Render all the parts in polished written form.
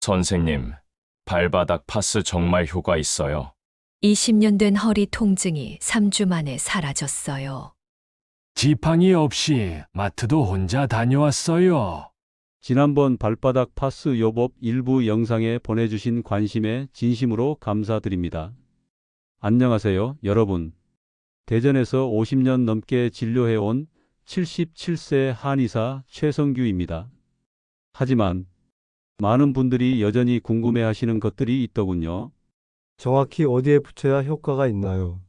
선생님, 발바닥 파스 정말 효과 있어요. 20년 된 허리 통증이 3주 만에 사라졌어요. 지팡이 없이 마트도 혼자 다녀왔어요. 지난번 발바닥 파스 요법 일부 영상에 보내주신 관심에 진심으로 감사드립니다. 안녕하세요, 여러분. 대전에서 50년 넘게 진료해온 77세 한의사 최성규입니다. 하지만 많은 분들이 여전히 궁금해하시는 것들이 있더군요. 정확히 어디에 붙여야 효과가 있나요?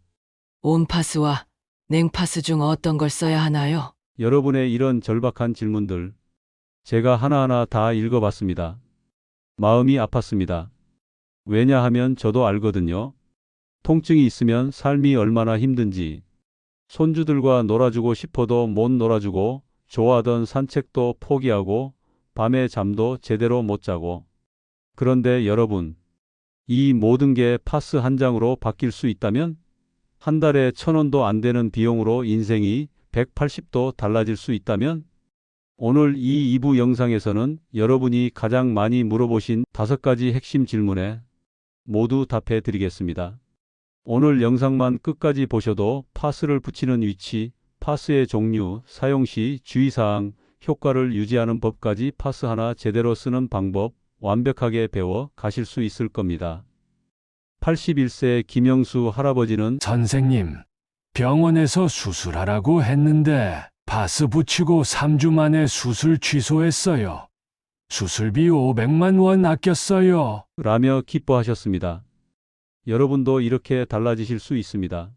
온파스와 냉파스 중 어떤 걸 써야 하나요? 여러분의 이런 절박한 질문들, 제가 하나하나 다 읽어봤습니다. 마음이 아팠습니다. 왜냐하면 저도 알거든요. 통증이 있으면 삶이 얼마나 힘든지. 손주들과 놀아주고 싶어도 못 놀아주고, 좋아하던 산책도 포기하고, 밤에 잠도 제대로 못 자고. 그런데 여러분, 이 모든 게 파스 한 장으로 바뀔 수 있다면? 한 달에 1,000원도 안 되는 비용으로 인생이 180도 달라질 수 있다면? 오늘 이 2부 영상에서는 여러분이 가장 많이 물어보신 5가지 핵심 질문에 모두 답해 드리겠습니다. 오늘 영상만 끝까지 보셔도 파스를 붙이는 위치, 파스의 종류, 사용 시 주의사항, 효과를 유지하는 법까지 파스 하나 제대로 쓰는 방법 완벽하게 배워 가실 수 있을 겁니다. 81세 김영수 할아버지는 선생님, 병원에서 수술하라고 했는데 파스 붙이고 3주 만에 수술 취소했어요. 수술비 500만 원 아꼈어요. 라며 기뻐하셨습니다. 여러분도 이렇게 달라지실 수 있습니다.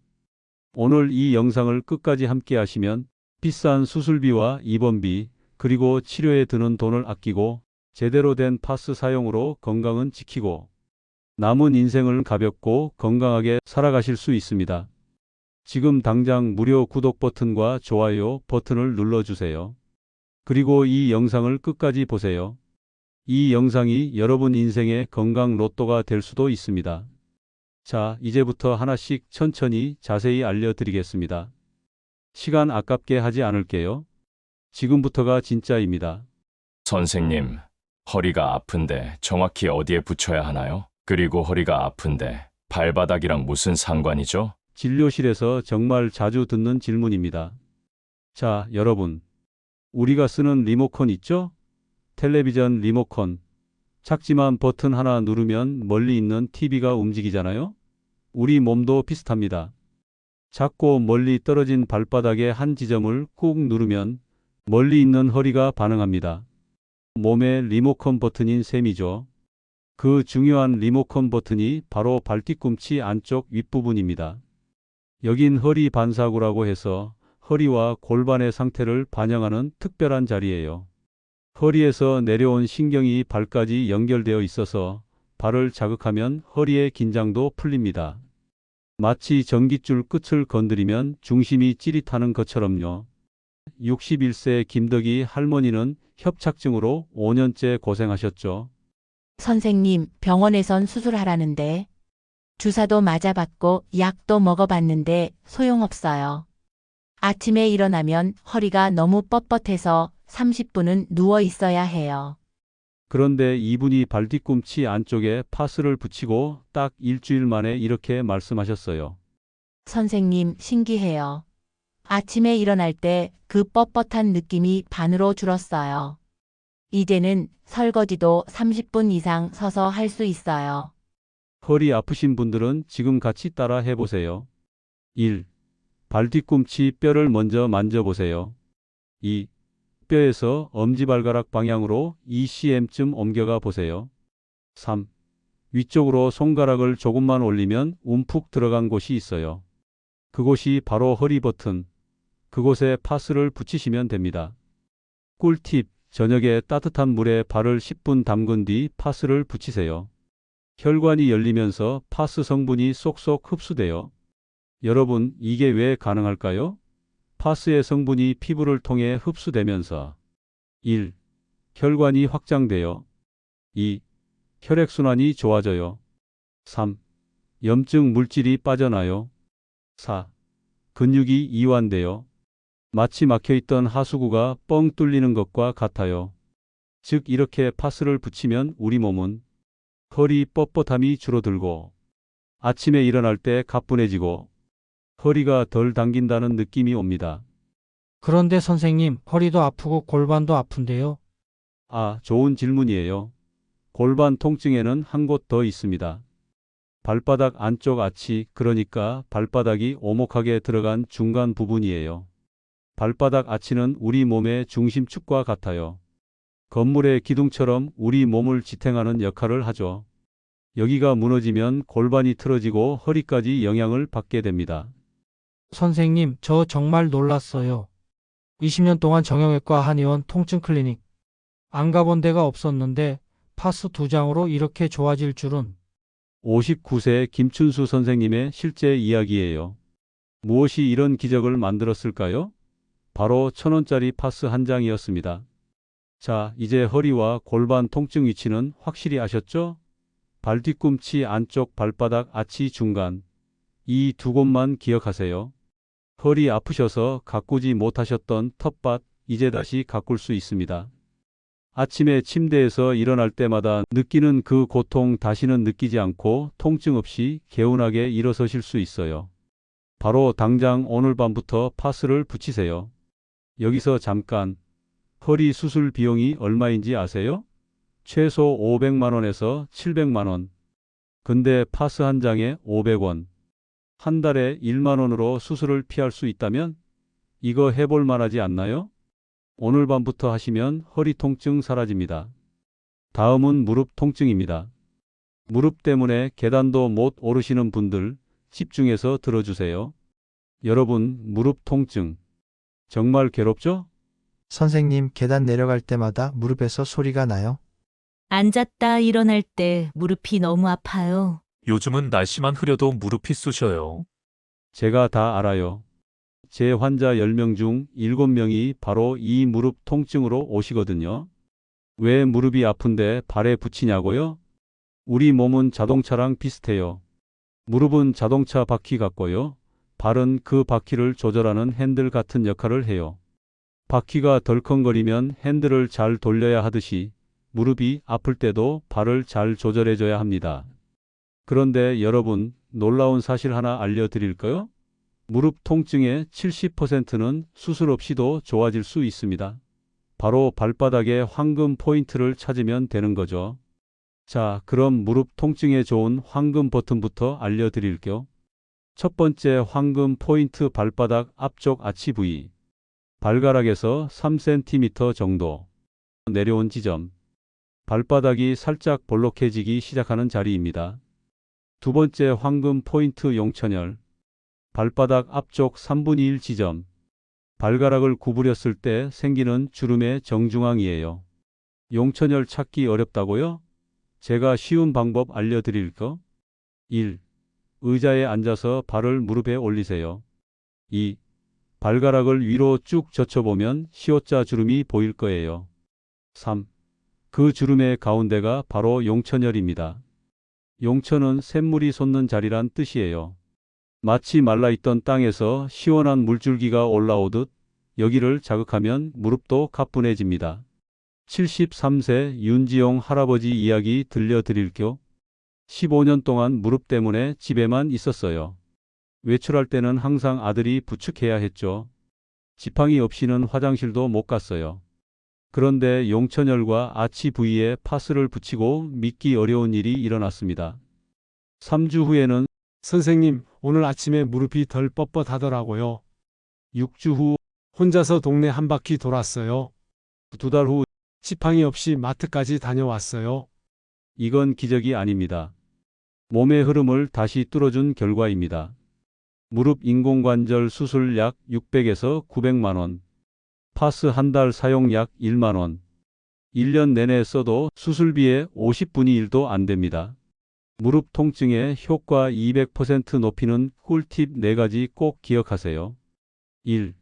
오늘 이 영상을 끝까지 함께 하시면 비싼 수술비와 입원비, 그리고 치료에 드는 돈을 아끼고 제대로 된 파스 사용으로 건강은 지키고 남은 인생을 가볍고 건강하게 살아가실 수 있습니다. 지금 당장 무료 구독 버튼과 좋아요 버튼을 눌러주세요. 그리고 이 영상을 끝까지 보세요. 이 영상이 여러분 인생의 건강 로또가 될 수도 있습니다. 자, 이제부터 하나씩 천천히 자세히 알려드리겠습니다. 시간 아깝게 하지 않을게요. 지금부터가 진짜입니다. 선생님, 허리가 아픈데 정확히 어디에 붙여야 하나요? 그리고 허리가 아픈데 발바닥이랑 무슨 상관이죠? 진료실에서 정말 자주 듣는 질문입니다. 자, 여러분. 우리가 쓰는 리모컨 있죠? 텔레비전 리모컨. 작지만 버튼 하나 누르면 멀리 있는 TV가 움직이잖아요? 우리 몸도 비슷합니다. 작고 멀리 떨어진 발바닥의 한 지점을 꾹 누르면 멀리 있는 허리가 반응합니다. 몸의 리모컨 버튼인 셈이죠. 그 중요한 리모컨 버튼이 바로 발뒤꿈치 안쪽 윗부분입니다. 여긴 허리 반사구라고 해서 허리와 골반의 상태를 반영하는 특별한 자리예요. 허리에서 내려온 신경이 발까지 연결되어 있어서 발을 자극하면 허리의 긴장도 풀립니다. 마치 전깃줄 끝을 건드리면 중심이 찌릿하는 것처럼요. 61세 김덕희 할머니는 협착증으로 5년째 고생하셨죠. 선생님, 병원에선 수술하라는데 주사도 맞아봤고 약도 먹어봤는데 소용없어요. 아침에 일어나면 허리가 너무 뻣뻣해서 30분은 누워 있어야 해요. 그런데 이분이 발뒤꿈치 안쪽에 파스를 붙이고 딱 일주일 만에 이렇게 말씀하셨어요. 선생님, 신기해요. 아침에 일어날 때 그 뻣뻣한 느낌이 반으로 줄었어요. 이제는 설거지도 30분 이상 서서 할 수 있어요. 허리 아프신 분들은 지금 같이 따라 해보세요. 1. 발뒤꿈치 뼈를 먼저 만져보세요. 2. 뼈에서 엄지발가락 방향으로 2cm쯤 옮겨가 보세요. 3. 위쪽으로 손가락을 조금만 올리면 움푹 들어간 곳이 있어요. 그곳이 바로 허리 버튼. 그곳에 파스를 붙이시면 됩니다. 꿀팁, 저녁에 따뜻한 물에 발을 10분 담근 뒤 파스를 붙이세요. 혈관이 열리면서 파스 성분이 쏙쏙 흡수돼요. 여러분, 이게 왜 가능할까요? 파스의 성분이 피부를 통해 흡수되면서 1. 혈관이 확장돼요. 2. 혈액순환이 좋아져요. 3. 염증 물질이 빠져나요. 4. 근육이 이완돼요. 마치 막혀있던 하수구가 뻥 뚫리는 것과 같아요. 즉 이렇게 파스를 붙이면 우리 몸은 허리 뻣뻣함이 줄어들고 아침에 일어날 때 가뿐해지고 허리가 덜 당긴다는 느낌이 옵니다. 그런데 선생님, 허리도 아프고 골반도 아픈데요. 아, 좋은 질문이에요. 골반 통증에는 한 곳 더 있습니다. 발바닥 안쪽 아치, 그러니까 발바닥이 오목하게 들어간 중간 부분이에요. 발바닥 아치는 우리 몸의 중심축과 같아요. 건물의 기둥처럼 우리 몸을 지탱하는 역할을 하죠. 여기가 무너지면 골반이 틀어지고 허리까지 영향을 받게 됩니다. 선생님, 저 정말 놀랐어요. 20년 동안 정형외과 한의원 통증 클리닉. 안 가본 데가 없었는데 파스 2장으로 이렇게 좋아질 줄은. 59세 김춘수 선생님의 실제 이야기예요. 무엇이 이런 기적을 만들었을까요? 바로 1,000원짜리 파스 한 장이었습니다. 자, 이제 허리와 골반 통증 위치는 확실히 아셨죠? 발 뒤꿈치 안쪽 발바닥 아치 중간. 이 두 곳만 기억하세요. 허리 아프셔서 가꾸지 못하셨던 텃밭, 이제 다시 가꿀 수 있습니다. 아침에 침대에서 일어날 때마다 느끼는 그 고통 다시는 느끼지 않고 통증 없이 개운하게 일어서실 수 있어요. 바로 당장 오늘 밤부터 파스를 붙이세요. 여기서 잠깐, 허리 수술 비용이 얼마인지 아세요? 최소 500만 원에서 700만 원. 근데 파스 한 장에 500원. 한 달에 1만 원으로 수술을 피할 수 있다면 이거 해볼 만하지 않나요? 오늘 밤부터 하시면 허리 통증 사라집니다. 다음은 무릎 통증입니다. 무릎 때문에 계단도 못 오르시는 분들 집중해서 들어주세요. 여러분, 무릎 통증 정말 괴롭죠? 선생님, 계단 내려갈 때마다 무릎에서 소리가 나요. 앉았다 일어날 때 무릎이 너무 아파요. 요즘은 날씨만 흐려도 무릎이 쑤셔요. 제가 다 알아요. 제 환자 10명 중 7명이 바로 이 무릎 통증으로 오시거든요. 왜 무릎이 아픈데 발에 붙이냐고요? 우리 몸은 자동차랑 비슷해요. 무릎은 자동차 바퀴 같고요. 발은 그 바퀴를 조절하는 핸들 같은 역할을 해요. 바퀴가 덜컹거리면 핸들을 잘 돌려야 하듯이 무릎이 아플 때도 발을 잘 조절해줘야 합니다. 그런데 여러분, 놀라운 사실 하나 알려드릴까요? 무릎 통증의 70%는 수술 없이도 좋아질 수 있습니다. 바로 발바닥에 황금 포인트를 찾으면 되는 거죠. 자, 그럼 무릎 통증에 좋은 황금 버튼부터 알려드릴게요. 첫 번째 황금 포인트, 발바닥 앞쪽 아치 부위. 발가락에서 3cm 정도 내려온 지점. 발바닥이 살짝 볼록해지기 시작하는 자리입니다. 두 번째 황금 포인트, 용천혈. 발바닥 앞쪽 3분의 1 지점. 발가락을 구부렸을 때 생기는 주름의 정중앙이에요. 용천혈 찾기 어렵다고요? 제가 쉬운 방법 알려드릴까? 1. 의자에 앉아서 발을 무릎에 올리세요. 2. 발가락을 위로 쭉 젖혀보면 시옷자 주름이 보일 거예요. 3. 그 주름의 가운데가 바로 용천혈입니다. 용천은 샘물이 솟는 자리란 뜻이에요. 마치 말라있던 땅에서 시원한 물줄기가 올라오듯 여기를 자극하면 무릎도 가뿐해집니다. 73세 윤지용 할아버지 이야기 들려드릴게요. 15년 동안 무릎 때문에 집에만 있었어요. 외출할 때는 항상 아들이 부축해야 했죠. 지팡이 없이는 화장실도 못 갔어요. 그런데 용천혈과 아치 부위에 파스를 붙이고 믿기 어려운 일이 일어났습니다. 3주 후에는 선생님, 오늘 아침에 무릎이 덜 뻣뻣하더라고요. 6주 후, 혼자서 동네 한 바퀴 돌았어요. 2달 후, 지팡이 없이 마트까지 다녀왔어요. 이건 기적이 아닙니다. 몸의 흐름을 다시 뚫어준 결과입니다. 무릎 인공관절 수술 약 600에서 900만 원. 파스 한 달 사용 약 1만 원. 1년 내내 써도 수술비의 50분의 1도 안 됩니다. 무릎 통증의 효과 200% 높이는 꿀팁 4가지 꼭 기억하세요. 1.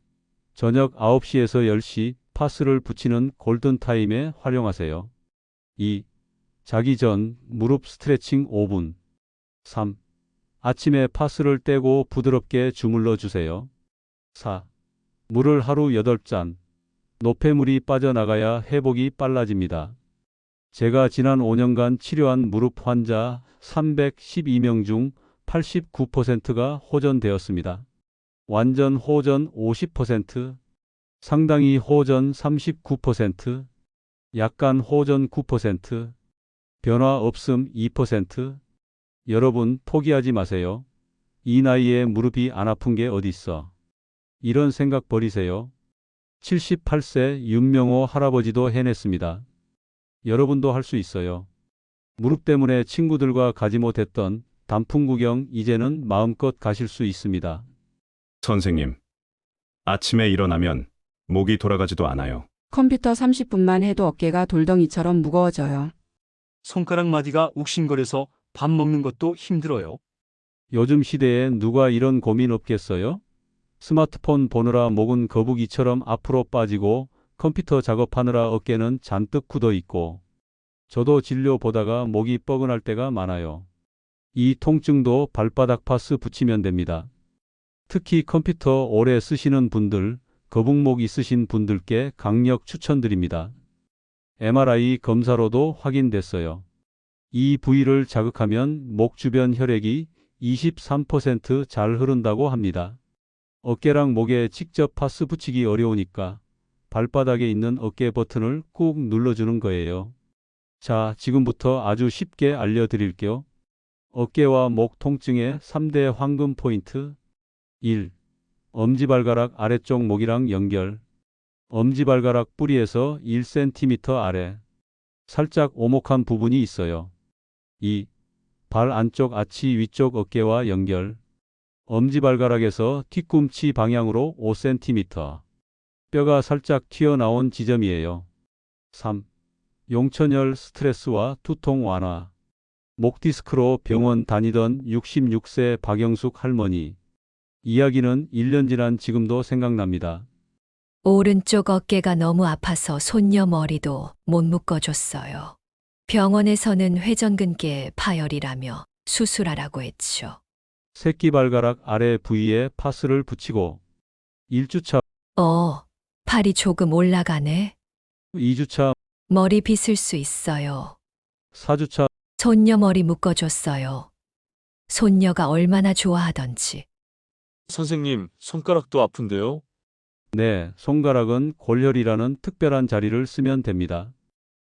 저녁 9시에서 10시 파스를 붙이는 골든타임에 활용하세요. 2. 자기 전 무릎 스트레칭 5분. 3. 아침에 파스를 떼고 부드럽게 주물러 주세요. 4. 물을 하루 8잔. 노폐물이 빠져나가야 회복이 빨라집니다. 제가 지난 5년간 치료한 무릎 환자 312명 중 89%가 호전되었습니다. 완전 호전 50%, 상당히 호전 39%, 약간 호전 9%, 변화 없음 2%. 여러분 포기하지 마세요. 이 나이에 무릎이 안 아픈 게 어딨어. 이런 생각 버리세요. 78세 윤명호 할아버지도 해냈습니다. 여러분도 할 수 있어요. 무릎 때문에 친구들과 가지 못했던 단풍 구경 이제는 마음껏 가실 수 있습니다. 선생님, 아침에 일어나면 목이 돌아가지도 않아요. 컴퓨터 30분만 해도 어깨가 돌덩이처럼 무거워져요. 손가락 마디가 욱신거려서 밥 먹는 것도 힘들어요. 요즘 시대에 누가 이런 고민 없겠어요? 스마트폰 보느라 목은 거북이처럼 앞으로 빠지고 컴퓨터 작업하느라 어깨는 잔뜩 굳어 있고 저도 진료 보다가 목이 뻐근할 때가 많아요. 이 통증도 발바닥 파스 붙이면 됩니다. 특히 컴퓨터 오래 쓰시는 분들, 거북목 있으신 분들께 강력 추천드립니다. MRI 검사로도 확인됐어요. 이 부위를 자극하면 목 주변 혈액이 23% 잘 흐른다고 합니다. 어깨랑 목에 직접 파스 붙이기 어려우니까 발바닥에 있는 어깨 버튼을 꾹 눌러주는 거예요. 자, 지금부터 아주 쉽게 알려드릴게요. 어깨와 목 통증의 3대 황금 포인트. 1. 엄지발가락 아래쪽 목이랑 연결. 엄지발가락 뿌리에서 1cm 아래. 살짝 오목한 부분이 있어요. 2. 발 안쪽 아치 위쪽 어깨와 연결. 엄지발가락에서 뒤꿈치 방향으로 5cm. 뼈가 살짝 튀어나온 지점이에요. 3. 용천열 스트레스와 두통 완화. 목 디스크로 병원 다니던 66세 박영숙 할머니. 이야기는 1년 지난 지금도 생각납니다. 오른쪽 어깨가 너무 아파서 손녀 머리도 못 묶어줬어요. 병원에서는 회전근개 파열이라며 수술하라고 했죠. 새끼발가락 아래 부위에 파스를 붙이고 1주차, 팔이 조금 올라가네. 2주차, 머리 빗을 수 있어요. 4주차, 손녀 머리 묶어줬어요. 손녀가 얼마나 좋아하던지. 선생님, 손가락도 아픈데요? 네, 손가락은 골혈이라는 특별한 자리를 쓰면 됩니다.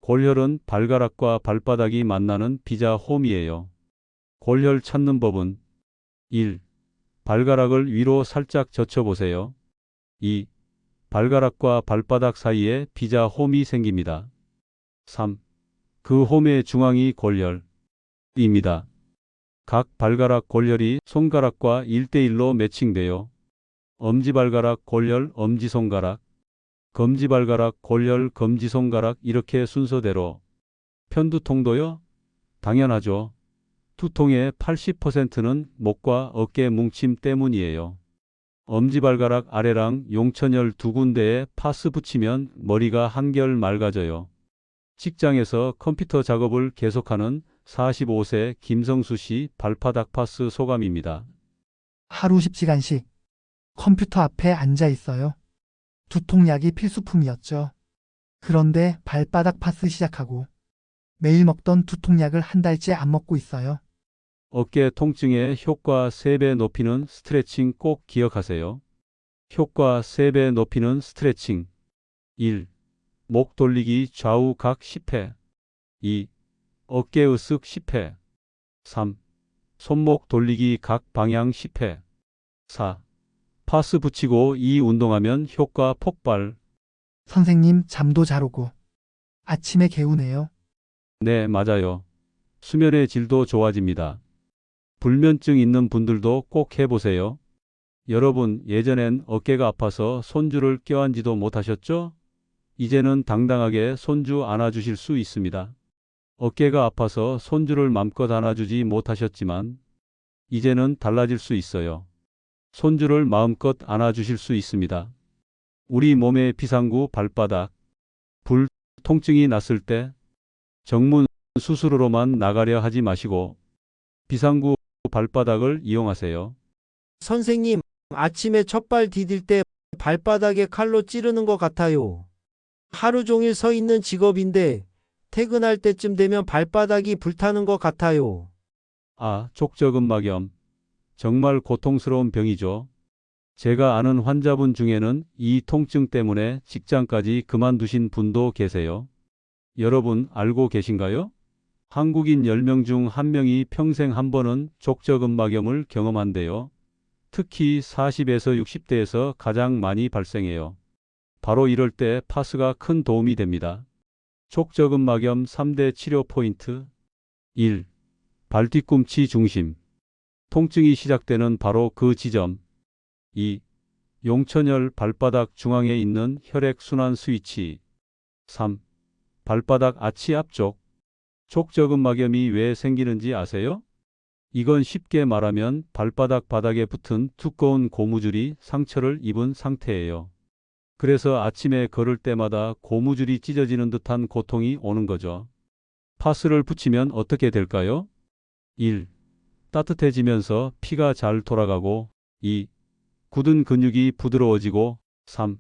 골혈은 발가락과 발바닥이 만나는 비자 홈이에요. 골혈 찾는 법은 1. 발가락을 위로 살짝 젖혀보세요. 2. 발가락과 발바닥 사이에 비자 홈이 생깁니다. 3. 그 홈의 중앙이 골혈입니다. 각 발가락 골혈이 손가락과 1대1로 매칭돼요. 엄지발가락 골혈 엄지손가락, 검지발가락 골혈 검지손가락 이렇게 순서대로. 편두통도요? 당연하죠. 두통의 80%는 목과 어깨 뭉침 때문이에요. 엄지발가락 아래랑 용천열 두 군데에 파스 붙이면 머리가 한결 맑아져요. 직장에서 컴퓨터 작업을 계속하는 45세 김성수 씨 발바닥 파스 소감입니다. 하루 10시간씩 컴퓨터 앞에 앉아 있어요. 두통약이 필수품이었죠. 그런데 발바닥 파스 시작하고 매일 먹던 두통약을 한 달째 안 먹고 있어요. 어깨 통증의 효과 3배 높이는 스트레칭 꼭 기억하세요. 효과 3배 높이는 스트레칭. 1. 목 돌리기 좌우 각 10회. 2. 어깨 으쓱 10회. 3. 손목 돌리기 각 방향 10회. 4. 파스 붙이고 이 운동하면 효과 폭발. 선생님 잠도 잘 오고 아침에 개운해요. 네, 맞아요. 수면의 질도 좋아집니다. 불면증 있는 분들도 꼭 해보세요. 여러분, 예전엔 어깨가 아파서 손주를 껴안지도 못하셨죠? 이제는 당당하게 손주 안아주실 수 있습니다. 어깨가 아파서 손주를 맘껏 안아주지 못하셨지만 이제는 달라질 수 있어요. 손주를 마음껏 안아주실 수 있습니다. 우리 몸의 비상구 발바닥. 불, 통증이 났을 때 정문 수술으로만 나가려 하지 마시고 비상구 발바닥을 이용하세요. 선생님, 아침에 첫발 디딜 때 발바닥에 칼로 찌르는 것 같아요. 하루 종일 서 있는 직업인데 퇴근할 때쯤 되면 발바닥이 불타는 것 같아요. 아, 족저근막염. 정말 고통스러운 병이죠. 제가 아는 환자분 중에는 이 통증 때문에 직장까지 그만두신 분도 계세요. 여러분 알고 계신가요? 한국인 10명 중 1명이 평생 한 번은 족저근막염을 경험한대요. 특히 40에서 60대에서 가장 많이 발생해요. 바로 이럴 때 파스가 큰 도움이 됩니다. 족저근막염 3대 치료 포인트. 1. 발뒤꿈치 중심. 통증이 시작되는 바로 그 지점. 2. 용천혈 발바닥 중앙에 있는 혈액순환 스위치. 3. 발바닥 아치 앞쪽. 족저근막염이 왜 생기는지 아세요? 이건 쉽게 말하면 발바닥 바닥에 붙은 두꺼운 고무줄이 상처를 입은 상태예요. 그래서 아침에 걸을 때마다 고무줄이 찢어지는 듯한 고통이 오는 거죠. 파스를 붙이면 어떻게 될까요? 1. 따뜻해지면서 피가 잘 돌아가고 2. 굳은 근육이 부드러워지고 3.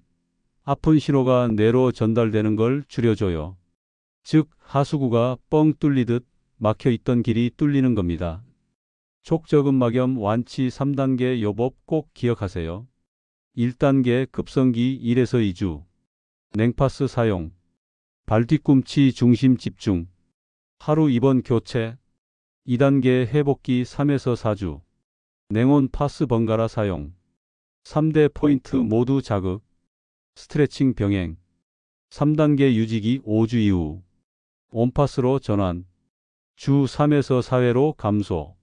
아픈 신호가 뇌로 전달되는 걸 줄여줘요. 즉 하수구가 뻥 뚫리듯 막혀있던 길이 뚫리는 겁니다. 족저근막염 완치 3단계 요법 꼭 기억하세요. 1단계 급성기 1에서 2주. 냉파스 사용. 발뒤꿈치 중심 집중. 하루 입원 교체. 2단계 회복기 3에서 4주. 냉온 파스 번갈아 사용. 3대 포인트 모두 자극. 스트레칭 병행. 3단계 유지기 5주 이후. 온파스로 전환. 주 3에서 4회로 감소.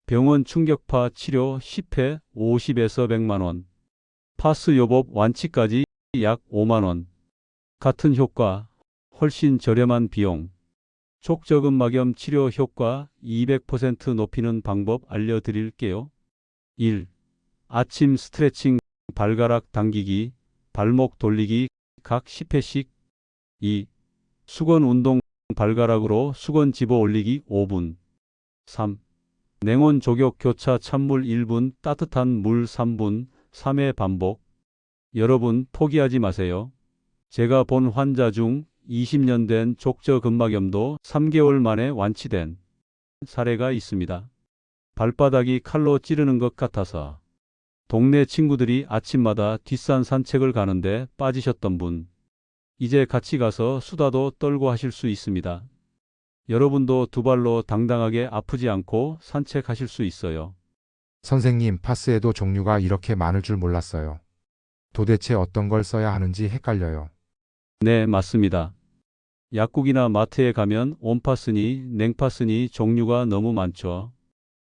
병원 충격파 치료 10회 50에서 100만원. 파스 요법 완치까지 약 5만원. 같은 효과, 훨씬 저렴한 비용. 족저근막염 치료 효과 200% 높이는 방법 알려드릴게요. 1. 아침 스트레칭 발가락 당기기, 발목 돌리기 각 10회씩. 2. 수건 운동 발가락으로 수건 집어 올리기 5분. 3. 냉온 족욕 교차 찬물 1분, 따뜻한 물 3분, 3회 반복. 여러분 포기하지 마세요. 제가 본 환자 중 20년 된 족저근막염도 3개월 만에 완치된 사례가 있습니다. 발바닥이 칼로 찌르는 것 같아서 동네 친구들이 아침마다 뒷산 산책을 가는데 빠지셨던 분. 이제 같이 가서 수다도 떨고 하실 수 있습니다. 여러분도 두 발로 당당하게 아프지 않고 산책하실 수 있어요. 선생님, 파스에도 종류가 이렇게 많을 줄 몰랐어요. 도대체 어떤 걸 써야 하는지 헷갈려요. 네, 맞습니다. 약국이나 마트에 가면 온파스니 냉파스니 종류가 너무 많죠.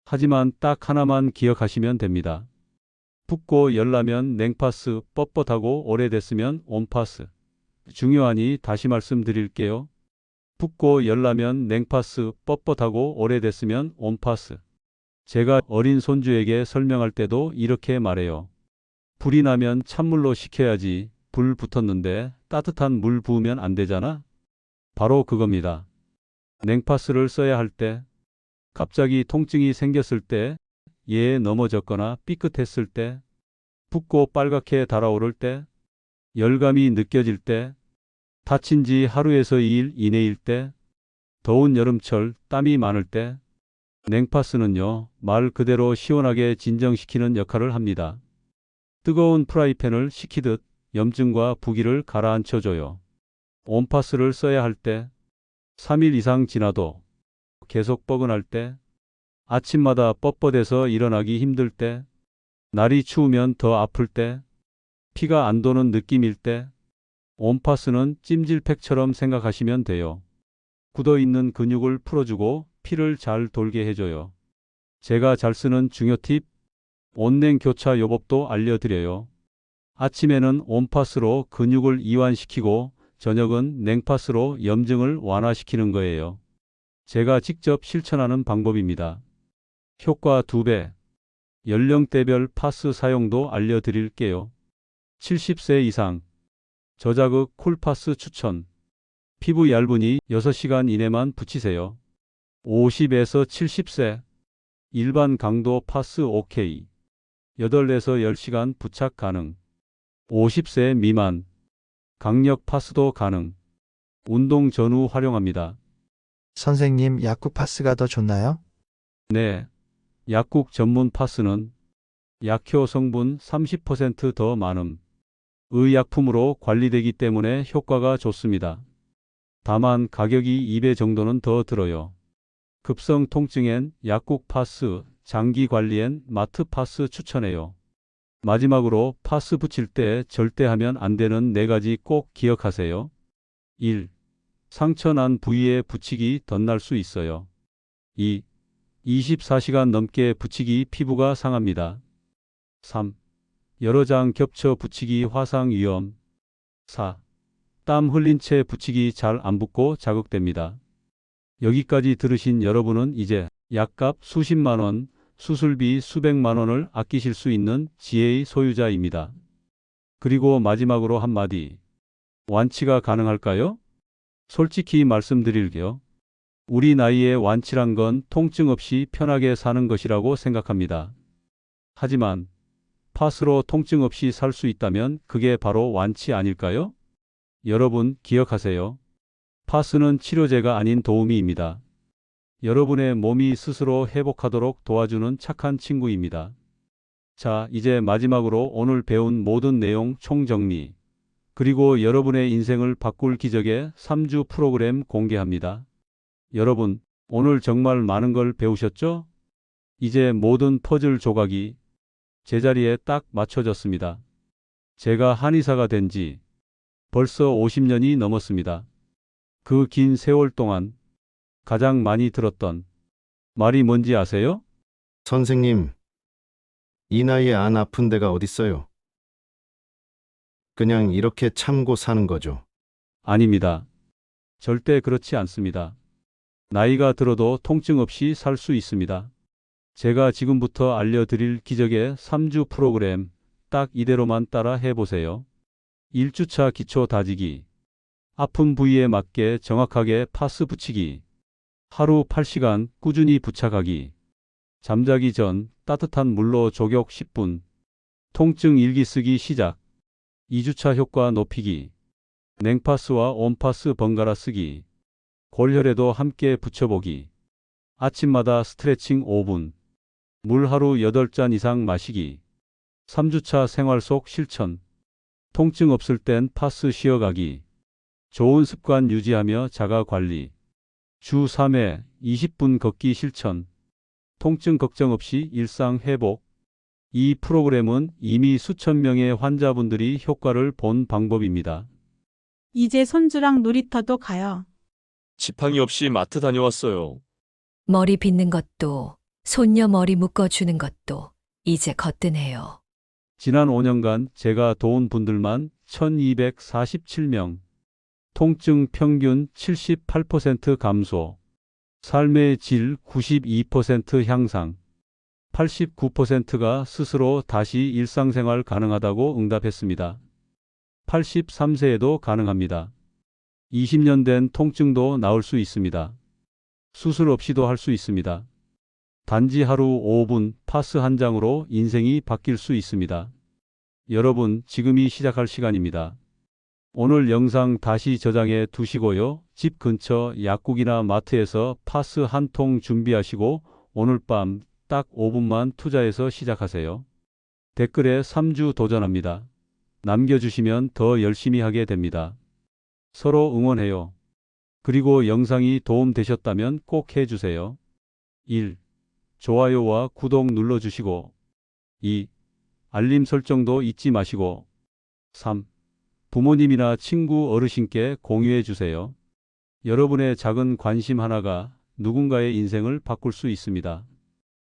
하지만 딱 하나만 기억하시면 됩니다. 붓고 열나면 냉파스, 뻣뻣하고 오래됐으면 온파스. 중요하니 다시 말씀드릴게요. 붓고 열나면 냉파스, 뻣뻣하고 오래됐으면 온파스. 제가 어린 손주에게 설명할 때도 이렇게 말해요. 불이 나면 찬물로 식혀야지. 불 붙었는데 따뜻한 물 부으면 안 되잖아? 바로 그겁니다. 냉파스를 써야 할 때, 갑자기 통증이 생겼을 때, 예에 넘어졌거나 삐끗했을 때, 붓고 빨갛게 달아오를 때, 열감이 느껴질 때, 다친 지 하루에서 2일 이내일 때, 더운 여름철 땀이 많을 때, 냉파스는요, 말 그대로 시원하게 진정시키는 역할을 합니다. 뜨거운 프라이팬을 식히듯 염증과 부기를 가라앉혀줘요. 온파스를 써야 할 때, 3일 이상 지나도 계속 뻐근할 때, 아침마다 뻣뻣해서 일어나기 힘들 때, 날이 추우면 더 아플 때, 피가 안 도는 느낌일 때, 온파스는 찜질팩처럼 생각하시면 돼요. 굳어있는 근육을 풀어주고 피를 잘 돌게 해줘요. 제가 잘 쓰는 중요 팁, 온냉 교차 요법도 알려드려요. 아침에는 온파스로 근육을 이완시키고 저녁은 냉파스로 염증을 완화시키는 거예요. 제가 직접 실천하는 방법입니다. 효과 2배. 연령대별 파스 사용도 알려드릴게요. 70세 이상. 저자극 쿨파스 추천. 피부 얇으니 6시간 이내만 붙이세요. 50에서 70세. 일반 강도 파스 OK. 8에서 10시간 부착 가능. 50세 미만. 강력 파스도 가능. 운동 전후 활용합니다. 선생님, 약국 파스가 더 좋나요? 네. 약국 전문 파스는 약효 성분 30% 더 많음. 의약품으로 관리되기 때문에 효과가 좋습니다. 다만 가격이 2배 정도는 더 들어요. 급성 통증엔 약국 파스, 장기 관리엔 마트 파스 추천해요. 마지막으로 파스 붙일 때 절대 하면 안 되는 4가지 꼭 기억하세요. 1. 상처 난 부위에 붙이기 덧날 수 있어요. 2. 24시간 넘게 붙이기 피부가 상합니다. 3. 여러 장 겹쳐 붙이기 화상 위험. 4. 땀 흘린 채 붙이기 잘 안 붙고 자극됩니다. 여기까지 들으신 여러분은 이제 약값 수십만 원, 수술비 수백만 원을 아끼실 수 있는 지혜의 소유자입니다. 그리고 마지막으로 한마디. 완치가 가능할까요? 솔직히 말씀드릴게요. 우리 나이에 완치란 건 통증 없이 편하게 사는 것이라고 생각합니다. 하지만 파스로 통증 없이 살 수 있다면 그게 바로 완치 아닐까요? 여러분 기억하세요. 파스는 치료제가 아닌 도우미입니다. 여러분의 몸이 스스로 회복하도록 도와주는 착한 친구입니다. 자, 이제 마지막으로 오늘 배운 모든 내용 총정리, 그리고 여러분의 인생을 바꿀 기적의 3주 프로그램 공개합니다. 여러분, 오늘 정말 많은 걸 배우셨죠? 이제 모든 퍼즐 조각이 제자리에 딱 맞춰졌습니다. 제가 한의사가 된 지 벌써 50년이 넘었습니다. 그 긴 세월 동안 가장 많이 들었던 말이 뭔지 아세요? 선생님, 이 나이에 안 아픈 데가 어딨어요? 그냥 이렇게 참고 사는 거죠. 아닙니다. 절대 그렇지 않습니다. 나이가 들어도 통증 없이 살 수 있습니다. 제가 지금부터 알려드릴 기적의 3주 프로그램 딱 이대로만 따라 해보세요. 1주차 기초 다지기, 아픈 부위에 맞게 정확하게 파스 붙이기, 하루 8시간 꾸준히 부착하기, 잠자기 전 따뜻한 물로 조격 10분, 통증 일기 쓰기 시작, 2주차 효과 높이기, 냉파스와 온파스 번갈아 쓰기, 골혈에도 함께 붙여보기, 아침마다 스트레칭 5분, 물 하루 8잔 이상 마시기, 3주차 생활 속 실천, 통증 없을 땐 파스 쉬어가기, 좋은 습관 유지하며 자가 관리, 주 3회 20분 걷기 실천, 통증 걱정 없이 일상 회복. 이 프로그램은 이미 수천 명의 환자분들이 효과를 본 방법입니다. 이제 손주랑 놀이터도 가요. 지팡이 없이 마트 다녀왔어요. 머리 빗는 것도, 손녀 머리 묶어주는 것도 이제 거뜬해요. 지난 5년간 제가 도운 분들만 1247명, 통증 평균 78% 감소, 삶의 질 92% 향상, 89%가 스스로 다시 일상생활 가능하다고 응답했습니다. 83세에도 가능합니다. 20년 된 통증도 나을 수 있습니다. 수술 없이도 할 수 있습니다. 단지 하루 5분 파스 한 장으로 인생이 바뀔 수 있습니다. 여러분, 지금이 시작할 시간입니다. 오늘 영상 다시 저장해 두시고요. 집 근처 약국이나 마트에서 파스 한 통 준비하시고 오늘 밤 딱 5분만 투자해서 시작하세요. 댓글에 3주 도전합니다. 남겨주시면 더 열심히 하게 됩니다. 서로 응원해요. 그리고 영상이 도움되셨다면 꼭 해주세요. 1. 좋아요와 구독 눌러주시고 2. 알림 설정도 잊지 마시고 3. 부모님이나 친구 어르신께 공유해 주세요. 여러분의 작은 관심 하나가 누군가의 인생을 바꿀 수 있습니다.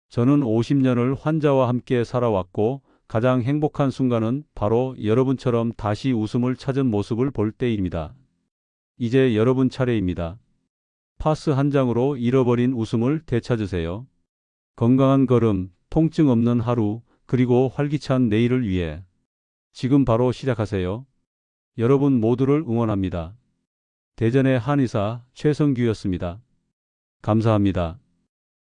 저는 50년을 환자와 함께 살아왔고 가장 행복한 순간은 바로 여러분처럼 다시 웃음을 찾은 모습을 볼 때입니다. 이제 여러분 차례입니다. 파스 한 장으로 잃어버린 웃음을 되찾으세요. 건강한 걸음, 통증 없는 하루, 그리고 활기찬 내일을 위해 지금 바로 시작하세요. 여러분 모두를 응원합니다. 대전의 한의사 최성규였습니다. 감사합니다.